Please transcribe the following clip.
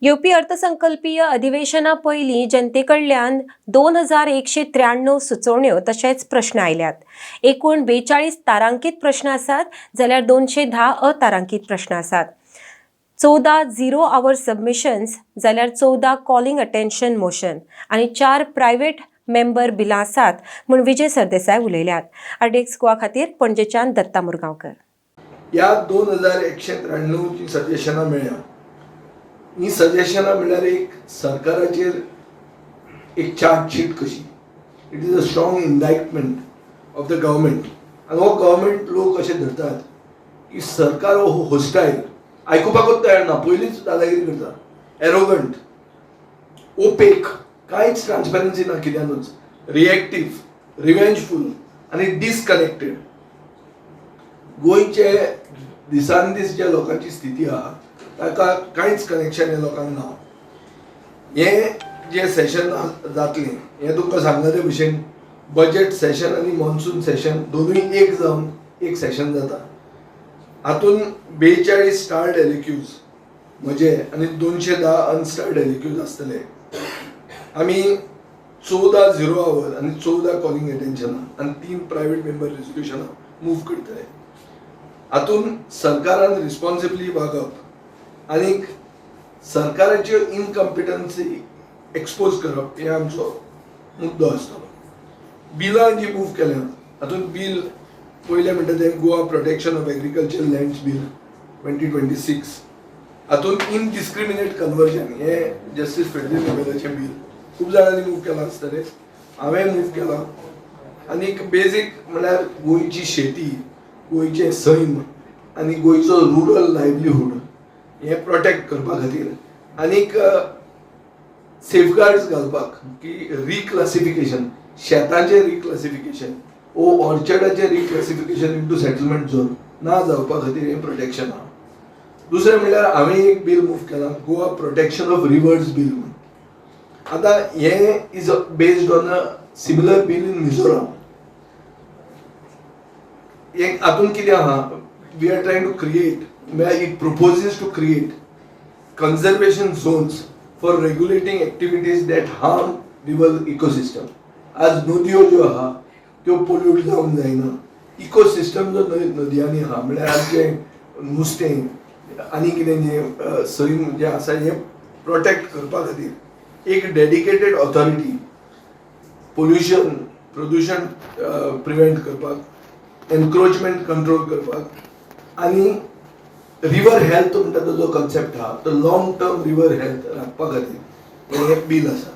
UP अर्थसंकल्पीय अधिवेशना पयलीं जनतेकडल्यान 2193 सुचोवण्यो तशेंच प्रश्न आयल्यात। एकूण 42 तारांकीत प्रश्न आसात जाल्यार 210 अतारांकीत प्रश्न आसात। 14 झिरो आवर सबमिशन्स जाल्यार 14 कॉलिंग अटेन्शन मोशन आनी 4 प्रायव्हेट मेंबर बिलां आसात म्हूण विजय सरदेसाय उलयल्यात। आरडीएक्स गोवा खातीर पणजेच्यान दत्ता मुरगांवकर। या 2193 जी सजेशनां मेळ्ळ्या ही सजेशनां म्हळ्यार एक सरकाराचेर एक चार्जशीट कशी। It is a strong indictment of the government आनी हो गव्हर्मेंट लोक अशें धरतात की सरकार हो होस्टायल आयकुपाकूच तयार ना, पयलींच दादागिरी करता, एरोगंट, ओपेक, कांयच ट्रान्सपरन्सी ना कित्यानूच, रिएक्टीव, रिवेंजफूल आनी डिसकनेक्टेड। गोंयचे दिसान दीस ज्या लोकांची स्थिती आहा ताका कांयच कनेक्शन ह्या लोकांक ना। हे जे सेशन जातलें हे तुमकां सांगला ते भशेन बजेट सेशन आनी मॉन्सून सेशन दोनूय एक जावन एक सेशन जाता। हातून 42 स्टार्ड एलिक्यूज म्हजे आनी 210 अनस्टार्ड एलिक्यूज आसतले। आमी 14 झिरो आवर आनी 14 कॉलिंग अटेन्शनां आनी 3 प्रायव्हेट मेंबर रेजोल्युशनां मूव करतले। हातून सरकारान रिस्पॉन्सिबली वागप आनी सरकाराच्यो इनकॉम्पिटन्सी एक्सपोज करप हे आमचो मुद्दो आसतलो। बिलां जी मूव केल्यात हातून बिल पयलें म्हणटा तें Goa protection of agriculture lands bill 2026। हातून इनडिस्क्रिमिनेट कन्वर्जन हे जस्टीस फेडरल लेवलाचें बिल खूब जाणांनी मूव केलां आसतलें, हांवें मूव केलां। आनी बेजीक म्हळ्यार गोंयची शेती, गोंयचें सैम आनी गोंयचो रुरल लायव्हलीहूड हे प्रोटेक्ट करपा खातीर आनीक सेफगार्ड्स घालपाक की रिक्लासिफिकेशन, शेताचें रिक्लासिफिकेशन ओ ऑर्चर्डाचें रिक्लासिफिकेशन इंटू सेटलमेंट झोन ना जावपा खातीर हें प्रोटेक्शन आहा। दुसरें म्हणल्यार हांवें एक बिल मूव केलां, Goa protection of rivers bill म्हणून। आतां हें is based on a similar bill in Mizoram. हातून कितें आहा, we are trying to create, it proposes to create conservation zones for regulating activities that harm river ecosystem. आज नदयो ज्यो आहा त्यो पोल्यूट जावंक जायना, इकोसिस्टम जो नदयांनी आहा म्हळ्यार आमचें नुस्तें आनी कितें जें सैम जें आसा हें प्रोटेक्ट करपा खातीर एक डेडिकेटेड ऑथॉरिटी प्रदूषण प्रिवेंट करपाक, एनक्रोचमेंट कंट्रोल करपाक आनी रिवर हेल्थ म्हणटा तो जो कन्सेप्ट आहा तो लॉंग टर्म रिवर हेल्थ राखपा खातीर हें बिल आसा।